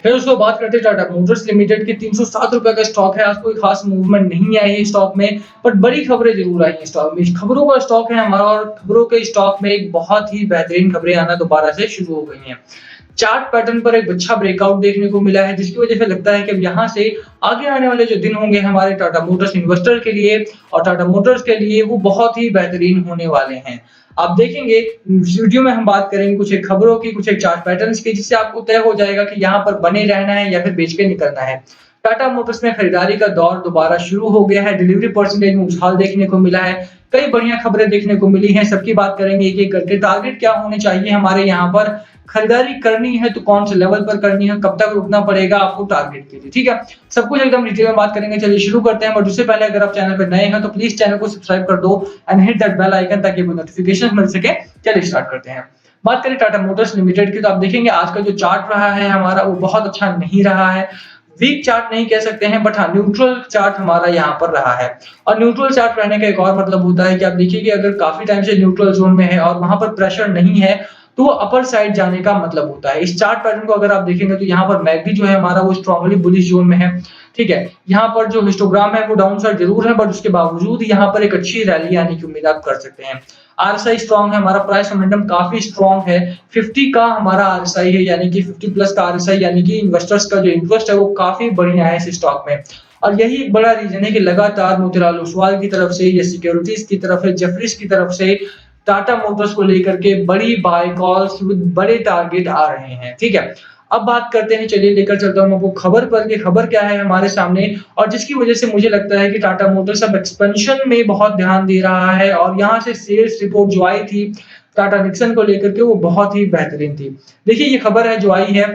फिर उसको बात करते हैं टाटा मोटर्स लिमिटेड की ₹307 का स्टॉक है। आज कोई खास मूवमेंट नहीं आई है स्टॉक में, बट बड़ी खबरें जरूर आई हैं स्टॉक में। खबरों का स्टॉक है हमारा और खबरों के स्टॉक में एक बहुत ही बेहतरीन खबरें आना दोबारा से शुरू हो गई हैं। चार्ट पैटर्न पर एक अच्छा ब्रेकआउट देखने को मिला है, जिसकी वजह से लगता है कि अब यहाँ से आगे आने वाले जो दिन होंगे हमारे टाटा मोटर्स इन्वेस्टर के लिए और टाटा मोटर्स के लिए, वो बहुत ही बेहतरीन होने वाले हैं। आप देखेंगे इस वीडियो में हम बात करेंगे कुछ एक खबरों की, कुछ एक चार्ट पैटर्न्स की, जिससे आपको तय हो जाएगा कि यहाँ पर बने रहना है या फिर बेच के निकलना है। टाटा मोटर्स में खरीदारी का दौर दोबारा शुरू हो गया है। डिलीवरी परसेंटेज में उछाल देखने को मिला है। कई बढ़िया खबरें देखने को मिली हैं। सबकी बात करेंगे एक-एक करके। टारगेट क्या होने चाहिए हमारे यहाँ पर? खरीदारी करनी है तो कौन से लेवल पर करनी है? कब तक रुकना पड़ेगा आपको टारगेट के लिए? ठीक है? सब कुछ एकदम डिटेल में बात करेंगे। चलिए शुरू करते हैं। बट उससे पहले अगर आप चैनल पर नए हैं तो प्लीज चैनल को सब्सक्राइब कर दो and hit that bell icon ताकि आपको नोटिफिकेशन मिल सके। चलिए स्टार्ट करते हैं। बात करें टाटा मोटर्स लिमिटेड की, तो आप देखेंगे आज का जो चार्ट रहा है हमारा, वो बहुत अच्छा नहीं रहा है। वीक चार्ट नहीं कह सकते हैं, बट हाँ न्यूट्रल चार्ट हमारा यहाँ पर रहा है। और न्यूट्रल चार्ट रहने का एक और मतलब होता है कि आप देखिए कि अगर काफी टाइम से न्यूट्रल जोन में है और वहां पर प्रेशर नहीं है, तो वो अपर साइड जाने का मतलब होता है। इस चार्ट पैटर्न को अगर आप देखेंगे तो यहाँ पर मैकडी जो है हमारा, वो स्ट्रांगली बुलिश जोन में है। ठीक है, यहाँ पर जो हिस्टोग्राम है वो डाउन साइड जरूर है, बट उसके बावजूद यहाँ पर एक अच्छी रैली आने की उम्मीद आप कर सकते हैं। आरएसआई स्ट्रांग है हमारा, प्राइस मोमेंटम काफी स्ट्रांग है। 50 का हमारा आरएसआई है, यानी कि 50 प्लस का आरएसआई, यानी कि इन्वेस्टर्स का जो इंटरेस्ट है वो काफी बढ़िया है इस स्टॉक में। और यही एक बड़ा रीजन है कि लगातार मोतीलाल ओसवाल की तरफ से या सिक्योरिटीज की तरफ से, जेफरीज की तरफ से टाटा मोटर्स को लेकर के बड़ी बाय कॉल्स विद बड़े टारगेट आ रहे हैं। ठीक है, अब बात करते हैं, चलिए लेकर चलता हूं आपको खबर पर कि खबर क्या है हमारे सामने, और जिसकी वजह से मुझे लगता है कि टाटा मोटर्स अब एक्सपेंशन में बहुत ध्यान दे रहा है। और यहाँ से सेल्स रिपोर्ट जो आई थी टाटा निक्सन को लेकर के, वो बहुत ही बेहतरीन थी। देखिए ये खबर है जो आई है,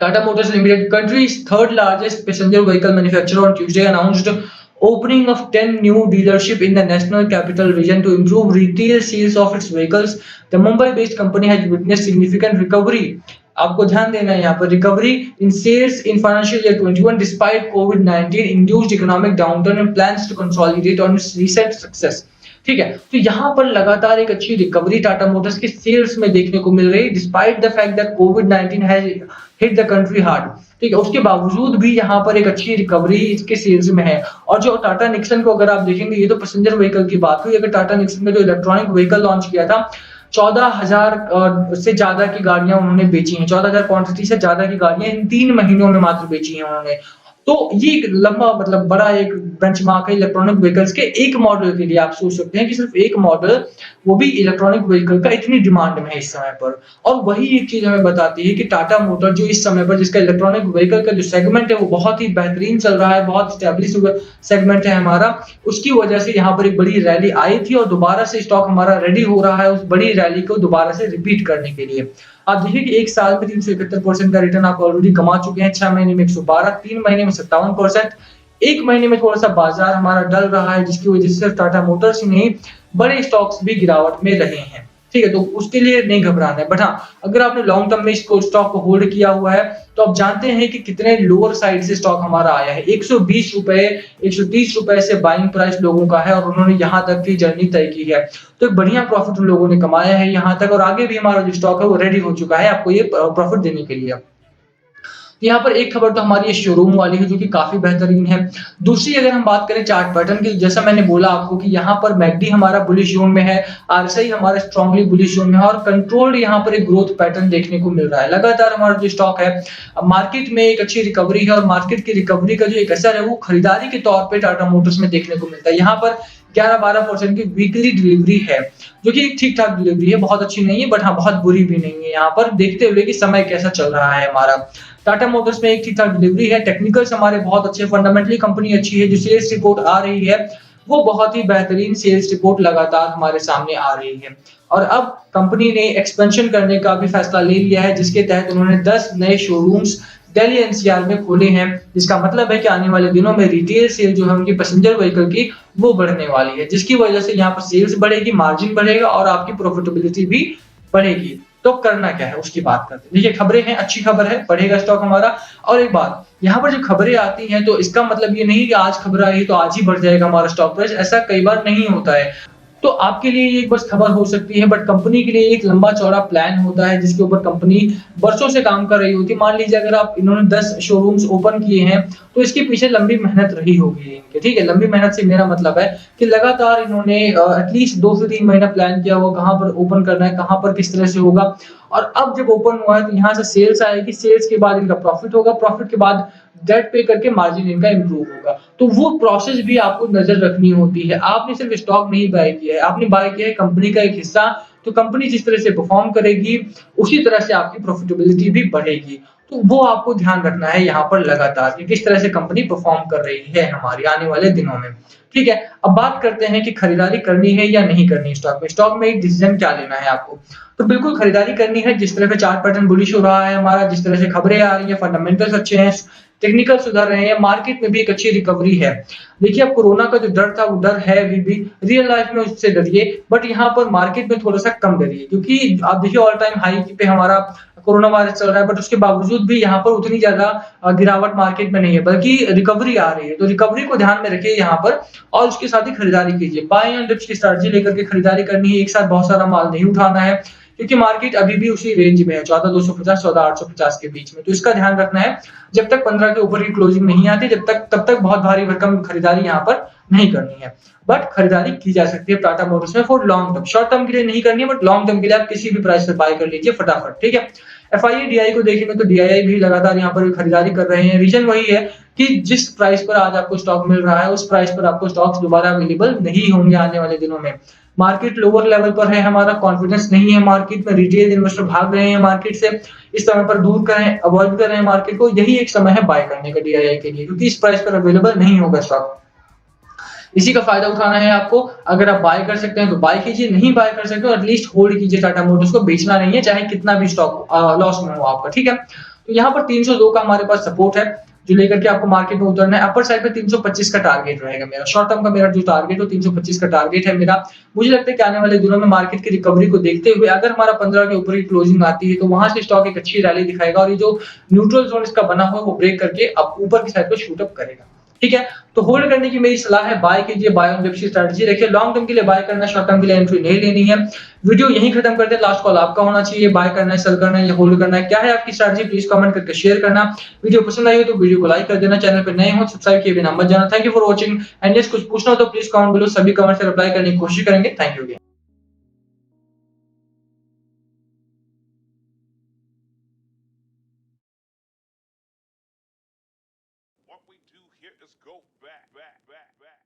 Tata Motors Limited, country's third largest passenger vehicle manufacturer, on Tuesday announced opening of 10 new dealerships in the National Capital Region to improve retail sales of its vehicles. The Mumbai-based company has witnessed significant recovery. आपको ध्यान देना है यहाँ पर, recovery in sales in financial year 21 despite कोविड-19 induced economic downturn and plans to consolidate on its recent success. ठीक है, तो यहाँ पर लगातार एक अच्छी रिकवरी टाटा मोटर्स की सेल्स में देखने को मिल रही है, डिस्पाइट द फैक्ट दैट कोविड-19 has hit the country hard. ठीक है, उसके बावजूद भी यहाँ पर एक अच्छी रिकवरी इसके सेल्स में है। और जो टाटा निक्सन को अगर आप देखेंगे, ये तो पैसेंजर व्हीकल की बात हुई, अगर टाटा निक्सन ने जो इलेक्ट्रॉनिक व्हीकल लॉन्च किया था, 14,000 से ज्यादा की गाड़ियां उन्होंने बेची हैं। 14,000 क्वांटिटी से ज्यादा की गाड़ियां इन 3 महीनों में मात्र बेची हैं उन्होंने। तो ये एक लंबा मतलब बड़ा एक बेंचमार्क है इलेक्ट्रॉनिक व्हीकल्स के एक मॉडल के लिए। आप सोच सकते हैं कि सिर्फ एक मॉडल, वो भी इलेक्ट्रॉनिक व्हीकल का, इतनी डिमांड में है इस समय पर। और वही एक चीज हमें बताती है कि टाटा मोटर जो इस समय पर, जिसका इलेक्ट्रॉनिक व्हीकल का जो सेगमेंट है वो बहुत ही बेहतरीन चल रहा है, बहुत स्टैब्लिश सेगमेंट है हमारा, उसकी वजह से यहाँ पर एक बड़ी रैली आई थी और दोबारा से स्टॉक हमारा रेडी हो रहा है उस बड़ी रैली को दोबारा से रिपीट करने के लिए। आप देखिए कि एक साल में 371% का रिटर्न आप ऑलरेडी कमा चुके हैं। 6 महीने में 112, 3 महीने में 57%, 1 महीने में थोड़ा सा बाजार हमारा डल रहा है, जिसकी वजह से सिर्फ टाटा मोटर्स ही नहीं, बड़े स्टॉक्स भी गिरावट में रहे हैं। ठीक है, तो उसके लिए नहीं घबराना है। बट हाँ, अगर आपने लॉन्ग टर्म में इसको स्टॉक को होल्ड किया हुआ है, तो आप जानते हैं कि कितने लोअर साइड से स्टॉक हमारा आया है। 120 रुपए, 130 रुपए से बाइंग प्राइस लोगों का है और उन्होंने यहाँ तक की जर्नी तय की है। तो एक बढ़िया प्रॉफिट उन लोगों ने कमाया है यहाँ तक, और आगे भी हमारा जो स्टॉक है वो रेडी हो चुका है आपको ये प्रॉफिट देने के लिए। यहाँ पर एक खबर तो हमारी शोरूम वाली है जो कि काफी बेहतरीन है। दूसरी अगर हम बात करें चार्ट पैटर्न की, जैसा मैंने बोला आपको कि यहाँ पर मैकडी हमारा बुलिश जोन में है, आरएसआई हमारा स्ट्रांगली बुलिश जोन में है, और कंट्रोल्ड यहाँ पर एक ग्रोथ पैटर्न देखने को मिल रहा है। लगातार हमारा जो स्टॉक है, मार्केट में एक अच्छी रिकवरी है, और मार्केट की रिकवरी का जो एक असर है वो खरीदारी के तौर पर टाटा मोटर्स में देखने को मिलता है। यहाँ पर 11-12% की वीकली डिलीवरी है, जो कि ठीक ठाक डिलीवरी है, बहुत अच्छी नहीं है बट हाँ बहुत बुरी भी नहीं है। यहाँ पर देखते हुए कि समय कैसा चल रहा है हमारा, टाटा मोटर्स में एक ठीक ठाक डिलीवरी है। टेक्निकल्स हमारे बहुत अच्छे, फंडामेंटली कंपनी अच्छी है। जो सेल्स रिपोर्ट आ रही है वो बहुत ही बेहतरीन सेल्स रिपोर्ट लगातार हमारे सामने आ रही है। और अब कंपनी ने एक्सपेंशन करने का भी फैसला ले लिया है, जिसके तहत उन्होंने 10 नए शोरूम्स दिल्ली एनसीआर में खोले हैं, जिसका मतलब है कि आने वाले दिनों में रिटेल सेल जो है उनकी पैसेंजर व्हीकल की वो बढ़ने वाली है, जिसकी वजह से यहाँ पर सेल्स बढ़ेगी, मार्जिन बढ़ेगा और आपकी प्रॉफिटेबिलिटी भी बढ़ेगी। तो करना क्या है उसकी बात करते हैं। देखिए खबरें हैं, अच्छी खबर है, बढ़ेगा स्टॉक हमारा। और एक बात, यहाँ पर जो खबरें आती हैं तो इसका मतलब ये नहीं कि आज खबर आई तो आज ही बढ़ जाएगा हमारा स्टॉक प्राइस, ऐसा कई बार नहीं होता है। तो आपके लिए ये बस खबर हो सकती है, बट कंपनी के लिए एक लंबा चौड़ा प्लान होता है जिसके ऊपर कंपनी वर्षों से काम कर रही होती है। मान लीजिए अगर आप इन्होंने 10 शोरूम्स ओपन किए हैं, तो इसके पीछे लंबी मेहनत रही होगी इनके, ठीक है? लंबी मेहनत से मेरा मतलब है कि लगातार इन्होंने एटलीस्ट 2 से 3 महीना प्लान किया होगा, कहाँ पर ओपन करना है, कहाँ पर किस तरह से होगा, और अब जब ओपन हुआ है तो यहाँ से सेल्स आएगी, सेल्स के बाद इनका प्रॉफिट होगा, प्रॉफिट के बाद डेट पे करके मार्जिन इनका इंप्रूव होगा। तो वो प्रोसेस भी आपको नज़र रखनी होती है। आपने सिर्फ स्टॉक नहीं बाय किया है, आपने बाय किया है कंपनी का एक हिस्सा, तो कंपनी जिस तरह से परफॉर्म करेगी, उसी तरह से आपकी प्रॉफिटेबिलिटी भी बढ़ेगी। तो वो आपको ध्यान रखना है यहाँ पर लगातार कि किस तरह से कंपनी परफॉर्म कर रही है हमारी आने वाले दिनों में। ठीक है? अब बात करते हैं कि खरीदारी करनी है या नहीं करनी स्टॉक में। स्टॉक में एक डिसीजन क्या लेना है आपको? तो बिल्कुल खरीदारी करनी है, जिस तरह का चार्ट पैटर्न बुलिश हो रहा है हमारा, जिस तरह से खबरें आ रही हैं, फंडामेंटल्स अच्छे हैं, टेक्निकल सुधर रहे हैं, मार्केट में भी एक अच्छी रिकवरी है। देखिए, अब कोरोना का जो डर था वो डर है अभी भी, रियल लाइफ में उससे डरिए, बट यहाँ पर मार्केट में थोड़ा-सा कम डरिए, क्योंकि आप देखिए ऑल टाइम हाई पे हमारा कोरोना वायरस चल रहा है, बट उसके बावजूद भी यहाँ पर उतनी ज़्यादा गिरावट मार्केट में नहीं है, बल्कि रिकवरी आ रही है। तो रिकवरी को ध्यान में रखिए यहाँ पर, और उसके साथ ही खरीदारी कीजिए। बाय एंड डिप्स की स्ट्रैटेजी लेकर के खरीदारी करनी है, एक साथ बहुत सारा माल नहीं उठाना है, क्योंकि मार्केट अभी भी उसी रेंज में है, 14,250 14,850 के बीच में। तो इसका ध्यान रखना है, जब तक 15 के ऊपर की क्लोजिंग नहीं आती, तब तक बहुत भारी भरकम खरीदारी यहाँ पर नहीं करनी है। बट खरीदारी की जा सकती है टाटा मोटर्स में for long term. Short term के लिए नहीं करनी है, बट लॉन्ग टर्म के लिए आप किसी भी प्राइस पे बाय कर लीजिए फटाफट, ठीक है? एफआईए डीआई को देखेंगे तो डीआई भी लगातार यहाँ पर खरीदारी कर रहे हैं। रीजन वही है कि जिस प्राइस पर आज आपको स्टॉक मिल रहा है, उस प्राइस पर आपको स्टॉक्स दोबारा अवेलेबल नहीं होंगे आने वाले दिनों में। मार्केट लोअर लेवल पर है, हमारा कॉन्फिडेंस नहीं है मार्केट में, रिटेल इन्वेस्टर भाग रहे हैं मार्केट से, इस समय पर दूर करें, अवॉइड कर रहे हैं मार्केट को, यही एक समय है बाय करने का डीआईआई के लिए, क्योंकि इस प्राइस पर अवेलेबल नहीं होगा स्टॉक। इसी का फायदा उठाना है आपको। अगर आप बाय कर सकते हैं तो बाय कीजिए, नहीं बाय कर सकते हो एटलीस्ट होल्ड कीजिए टाटा मोटर्स को, बेचना नहीं है, चाहे कितना भी स्टॉक लॉस में हो आपका, ठीक है? तो यहाँ पर 302 का हमारे पास सपोर्ट है, जो लेकर के आपको मार्केट में उतरना है। अपर साइड पे 325 का टारगेट रहेगा मेरा, शॉर्ट टर्म का मेरा जो टारगेट है 325 का टारगेट है मेरा। मुझे लगता है कि आने वाले दिनों में मार्केट की रिकवरी को देखते हुए अगर हमारा 15 के ऊपर की क्लोजिंग आती है, तो वहां से स्टॉक एक अच्छी रैली दिखाएगा, और ये जो न्यूट्रल जोन इसका बना हुआ है वो ब्रेक करके अब ऊपर की साइड पे शूट अप करेगा। ठीक है? तो होल्ड करने की मेरी सलाह है, बाय कीजिए, बाय ऑन डिप्स की स्ट्रैटेजी रखिए, लॉन्ग टर्म के लिए बाय करना, शॉर्ट टर्म के लिए एंट्री नहीं लेनी है। वीडियो यहीं खत्म करते हैं, लास्ट कॉल आपका होना चाहिए, बाय करना है, सेल करना है या होल्ड करना है, क्या है आपकी स्ट्रैटेजी? प्लीज कमेंट करके शेयर करना। वीडियो पसंद आई हो तो वीडियो को लाइक कर देना, चैनल पे नए हो सब्सक्राइब किए बिना मत जाना। Thank you for watching, and yes कुछ पूछना हो तो प्लीज कमेंट बिलो, सभी कमेंट से रिप्लाई करने की कोशिश करेंगे। Thank you. What we do here is go back, back, back, back.